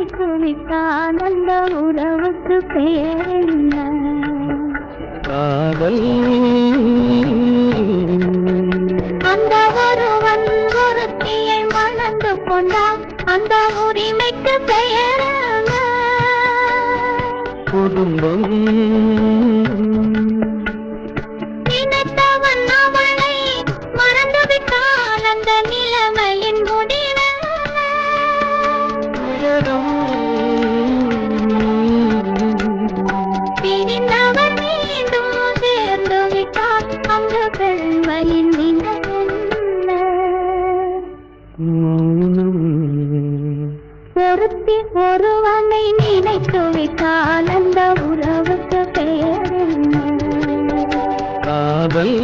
நினைத்து விட்டான் அந்த உறவுக்கு பெயர் என்ன? காதல். அந்த ஒருவன் ஒருத்தியை மணந்து கொண்டான் அந்த உரிமைக்கு பெயர் என்ன? குடும்பம். நினைத்தவன் அவளை மறந்து விட்டால் அந்த நிலைமையின் முடிவு பிரிந்தவர் மீண்டும் சேர்ந்து விட்டால் அந்த பெண்மையின் நிலை பொருத்தி ஒருவனை நினைத்து விட்டால் அந்த உறவுக்கு பெயர் என்ன? காதல்.